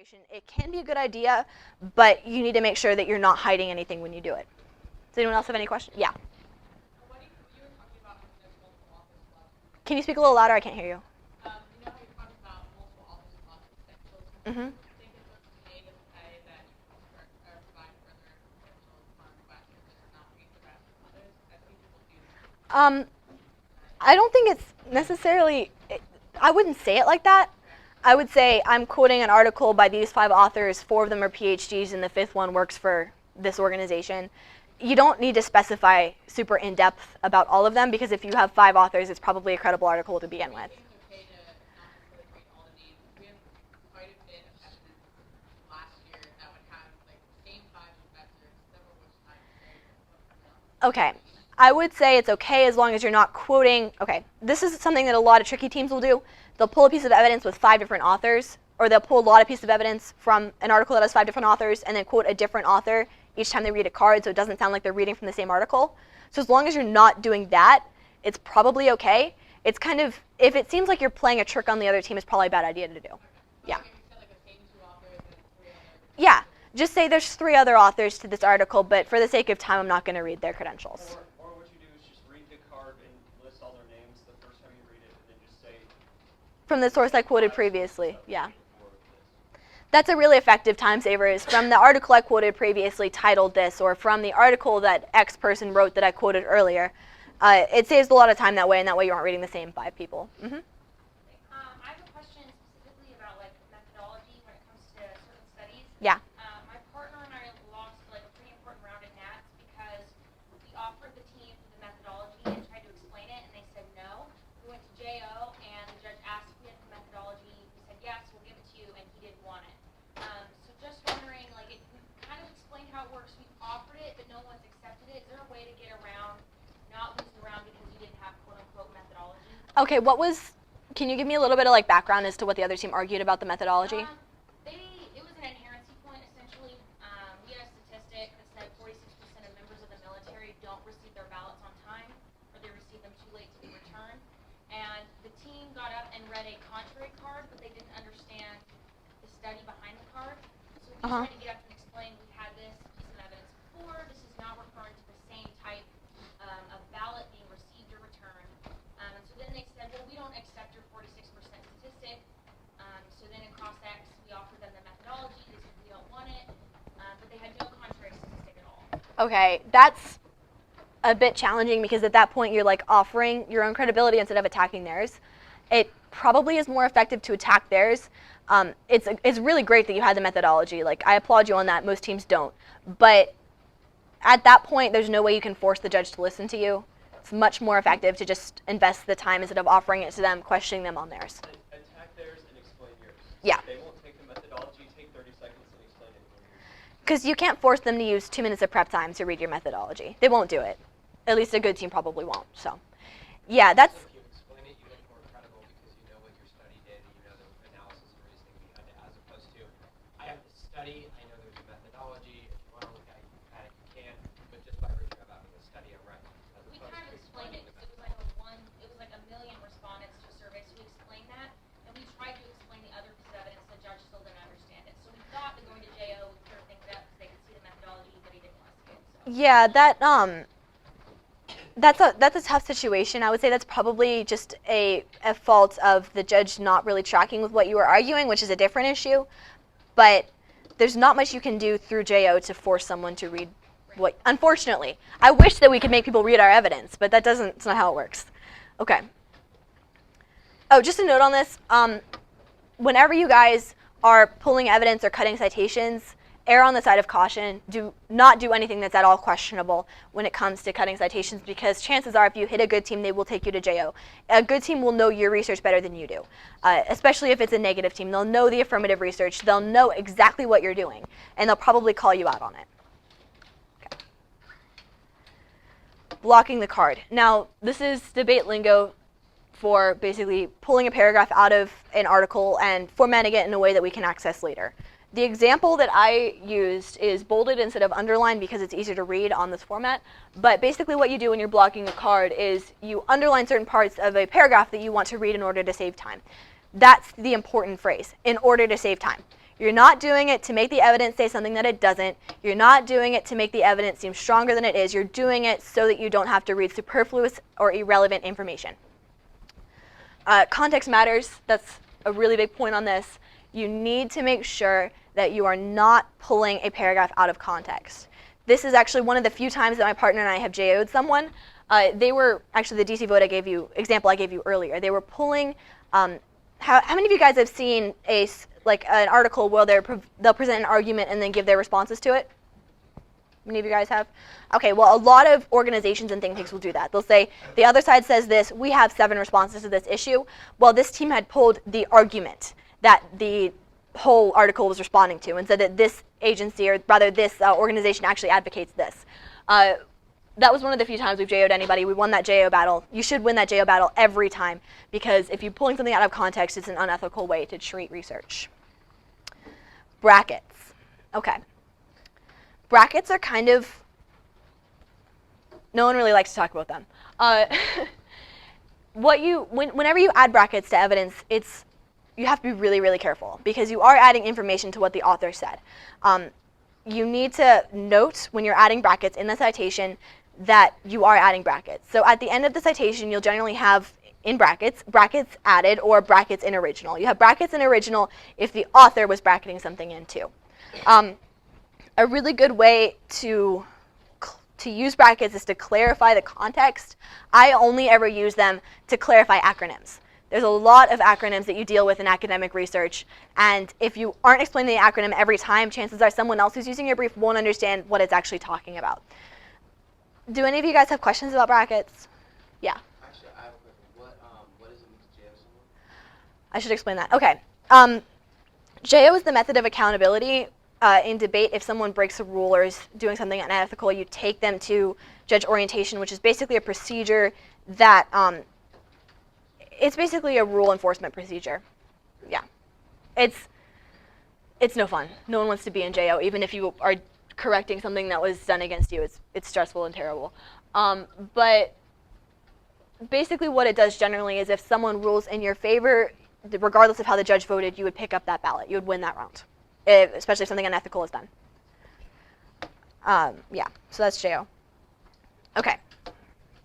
situation. It can be a good idea, but you need to make sure that you're not hiding anything when you do it. Does anyone else have any questions? Yeah. Can you speak a little louder? I can't hear you. You know how you're talking about multiple authors and authors credentials? Mm-hmm. I think it's okay to say that you can provide further credentials upon request and just not read the rest of others. I think people do. I don't think it's necessarily, I wouldn't say it like that. I would say I'm quoting an article by these 5 authors, 4 of them are PhDs, and the 5th one works for this organization. You don't need to specify super in-depth about all of them, because if you have 5 authors, it's probably a credible article to begin with. I think it's okay to not necessarily read all of these. We have quite a bit of evidence last year that would have like the same 5 investors, several which times say. Okay. I would say it's okay as long as you're not quoting, okay, this is something that a lot of tricky teams will do. They'll pull a piece of evidence with 5 different authors, or they'll pull a lot of pieces of evidence from an article that has 5 different authors and then quote a different author each time they read a card, so it doesn't sound like they're reading from the same article. So as long as you're not doing that, it's probably okay. It's kind of, if it seems like you're playing a trick on the other team, it's probably a bad idea to do. Yeah. Yeah, just say there's 3 other authors to this article, but for the sake of time, I'm not going to read their credentials. Or what you do is just read the card and list all their names the first time you read it, and then just say, from the source I quoted previously, yeah. That's a really effective time saver, is from the article I quoted previously titled this, or from the article that X person wrote that I quoted earlier. It saves a lot of time that way, and that way you aren't reading the same 5 people. Mm-hmm. I have a question specifically about like methodology when it comes to certain studies. Yeah. My partner and I lost like a pretty important round in NATS because we offered the team the methodology and tried to explain it, and they said no. We went to JO, and the judge asked if we had the methodology. We said yes, we'll give it to you, and he didn't want it. So just wondering, like, we kind of explained how it works. We offered it, but no one's accepted it. Is there a way to get around not losing the round because you didn't have quote-unquote methodology? Okay, can you give me a little bit of like background as to what the other team argued about the methodology? It was an adherency point, essentially. We had a statistic that said 46% of members of the military don't receive their ballots on time, or they receive them too late to be returned. And the team got up and read a contrary card, but they didn't understand the study behind the card. So we tried to get up and explain, we had this piece of evidence before, this is not referring to the same type of ballot being received or returned. And so then they said, well, we don't accept your 46% statistic. So then in cross-X, we offered them the methodology. They said we don't want it, but they had no contrary statistic at all. Okay, that's a bit challenging, because at that point you're like offering your own credibility instead of attacking theirs. It probably is more effective to attack theirs. It's really great that you had the methodology. Like, I applaud you on that. Most teams don't. But at that point, there's no way you can force the judge to listen to you. It's much more effective to just invest the time instead of offering it to them, questioning them on theirs. attack theirs and explain yours. Yeah. If they won't take the methodology, take 30 seconds and explain it. Because you can't force them to use 2 minutes of prep time to read your methodology. They won't do it. At least a good team probably won't. So, yeah, that's... So if you explain it, you look more credible because you know what your study did, and you know the analysis and reasoning behind it, as opposed to, I have the study, I know there's a methodology, if you want to look at it, you can, but just by virtue of having the study, I'm right. We kind of explained it because it was like a million respondents to a survey, so we explained that, and we tried to explain the other piece of evidence. The judge still didn't understand it. So we thought that going to JO would clear things up because they could see the methodology, but he didn't want to see it. So. Yeah, that's a tough situation. I would say that's probably just a fault of the judge not really tracking with what you were arguing, which is a different issue. But there's not much you can do through JO to force someone to read what, unfortunately. I wish that we could make people read our evidence, but it's not how it works. Okay. Oh, just a note on this. Whenever you guys are pulling evidence or cutting citations, err on the side of caution. Do not do anything that's at all questionable when it comes to cutting citations, because chances are if you hit a good team, they will take you to JO. A good team will know your research better than you do, especially if it's a negative team. They'll know the affirmative research. They'll know exactly what you're doing, and they'll probably call you out on it. Okay. Blocking the card. Now, this is debate lingo for basically pulling a paragraph out of an article and formatting it in a way that we can access later. The example that I used is bolded instead of underlined because it's easier to read on this format. But basically what you do when you're blocking a card is you underline certain parts of a paragraph that you want to read in order to save time. That's the important phrase, in order to save time. You're not doing it to make the evidence say something that it doesn't. You're not doing it to make the evidence seem stronger than it is. You're doing it so that you don't have to read superfluous or irrelevant information. Context matters. That's a really big point on this. You need to make sure that you are not pulling a paragraph out of context. This is actually one of the few times that my partner and I have JO'd someone. They were, actually the DC vote example I gave you earlier, they were pulling, how many of you guys have seen an article where they'll present an argument and then give their responses to it? Many of you guys have? Okay, well, a lot of organizations and think tanks will do that. They'll say, the other side says this, we have 7 responses to this issue. Well, this team had pulled the argument that the whole article was responding to and said that this agency, or rather this organization actually advocates this. That was one of the few times we've JO'd anybody. We won that JO battle. You should win that JO battle every time, because if you're pulling something out of context, it's an unethical way to treat research. Brackets. Okay. Brackets are kind of, no one really likes to talk about them. Whenever you add brackets to evidence, you have to be really, really careful, because you are adding information to what the author said. You need to note when you're adding brackets in the citation that you are adding brackets. So at the end of the citation, you'll generally have in brackets added or brackets in original. You have brackets in original if the author was bracketing something in too. A really good way to use brackets is to clarify the context. I only ever use them to clarify acronyms. There's a lot of acronyms that you deal with in academic research, and if you aren't explaining the acronym every time, chances are someone else who's using your brief won't understand what it's actually talking about. Do any of you guys have questions about brackets? Yeah. Actually, I have a question. What is it with JO symbol? I should explain that. Okay. JO is the method of accountability. In debate, if someone breaks a rule or is doing something unethical, you take them to judge orientation, which is basically a procedure that, it's basically a rule enforcement procedure. Yeah. It's no fun. No one wants to be in JO, even if you are correcting something that was done against you. It's stressful and terrible. But basically what it does generally is if someone rules in your favor, regardless of how the judge voted, you would pick up that ballot. You would win that round, especially if something unethical is done. Yeah, so that's JO. Okay,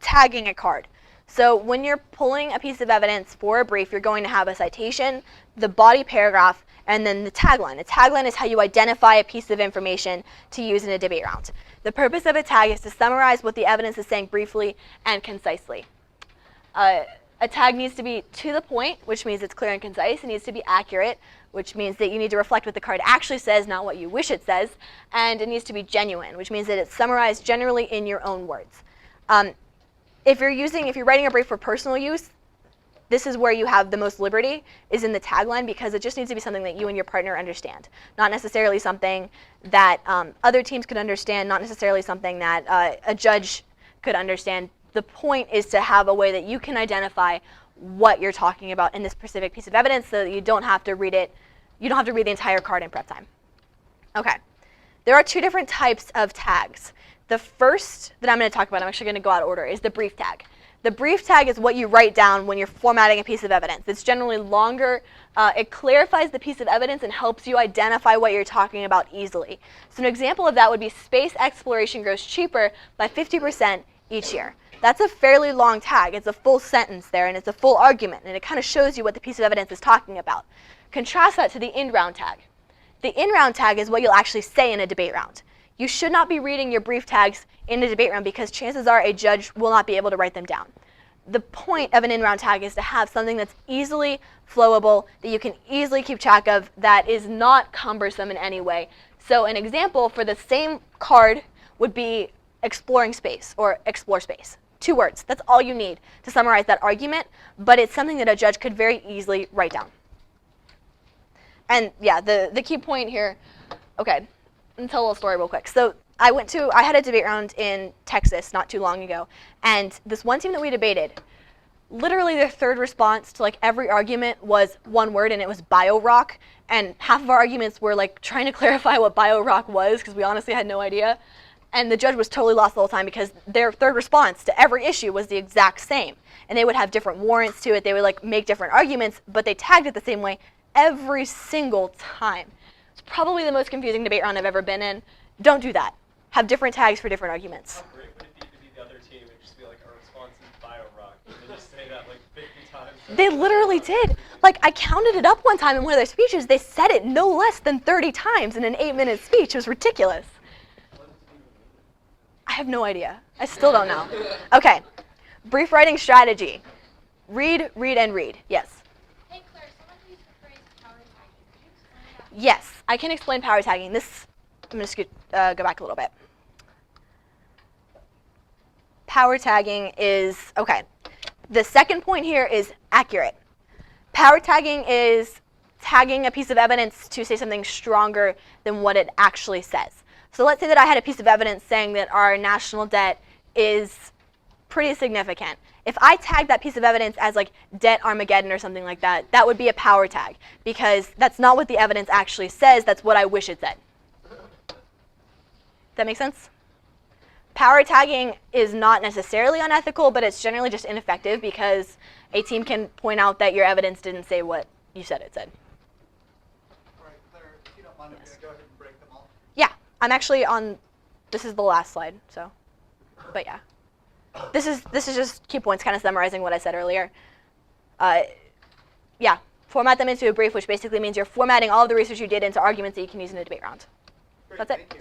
tagging a card. So when you're pulling a piece of evidence for a brief, you're going to have a citation, the body paragraph, and then the tagline. A tagline is how you identify a piece of information to use in a debate round. The purpose of a tag is to summarize what the evidence is saying briefly and concisely. A tag needs to be to the point, which means it's clear and concise. It needs to be accurate, which means that you need to reflect what the card actually says, not what you wish it says. And it needs to be genuine, which means that it's summarized generally in your own words. If you're writing a brief for personal use, this is where you have the most liberty, is in the tagline, because it just needs to be something that you and your partner understand. Not necessarily something that other teams could understand, not necessarily something that a judge could understand. The point is to have a way that you can identify what you're talking about in this specific piece of evidence so that you don't have to read it, you don't have to read the entire card in prep time. Okay, there are 2 different types of tags. The first that I'm going to talk about, I'm actually going to go out of order, is the brief tag. The brief tag is what you write down when you're formatting a piece of evidence. It's generally longer. It clarifies the piece of evidence and helps you identify what you're talking about easily. So an example of that would be space exploration grows cheaper by 50% each year. That's a fairly long tag. It's a full sentence there, and it's a full argument, and it kind of shows you what the piece of evidence is talking about. Contrast that to the in-round tag. The in-round tag is what you'll actually say in a debate round. You should not be reading your brief tags in a debate round because chances are a judge will not be able to write them down. The point of an in-round tag is to have something that's easily flowable, that you can easily keep track of, that is not cumbersome in any way. So an example for the same card would be exploring space or explore space. 2 words. That's all you need to summarize that argument, but it's something that a judge could very easily write down. And yeah, the key point here, okay, I'll tell a little story real quick. So I had a debate round in Texas not too long ago, and this one team that we debated, literally their third response to like every argument was 1 word, and it was bio-rock, and half of our arguments were like trying to clarify what bio-rock was, because we honestly had no idea. And the judge was totally lost the whole time because their third response to every issue was the exact same. And they would have different warrants to it. They would like make different arguments, but they tagged it the same way every single time. It's probably the most confusing debate round I've ever been in. Don't do that. Have different tags for different arguments. How great would it be to be the other team and just be like, our response is bio-rock, and then just say that like 50 times? They literally did. Like, I counted it up one time in one of their speeches. They said it no less than 30 times in an 8-minute speech. It was ridiculous. I have no idea. I still don't know. Okay. Brief writing strategy. Read, read, and read. Yes. Hey Claire, someone used the phrase power tagging. Could you explain that? Yes, I can explain power tagging. I'm going to go back a little bit. Power tagging is, okay. The second point here is accurate. Power tagging is tagging a piece of evidence to say something stronger than what it actually says. So let's say that I had a piece of evidence saying that our national debt is pretty significant. If I tag that piece of evidence as like debt Armageddon or something like that, that would be a power tag because that's not what the evidence actually says, that's what I wish it said. Does that make sense? Power tagging is not necessarily unethical, but it's generally just ineffective because a team can point out that your evidence didn't say what you said it said. All right, Claire, if you don't mind, I'm going to go ahead and break them all. Yeah, I'm actually on, this is the last slide, so, but yeah. This is just key points, kind of summarizing what I said earlier. Yeah, format them into a brief, which basically means you're formatting all of the research you did into arguments that you can use in a debate round. Great, That's it. thank you.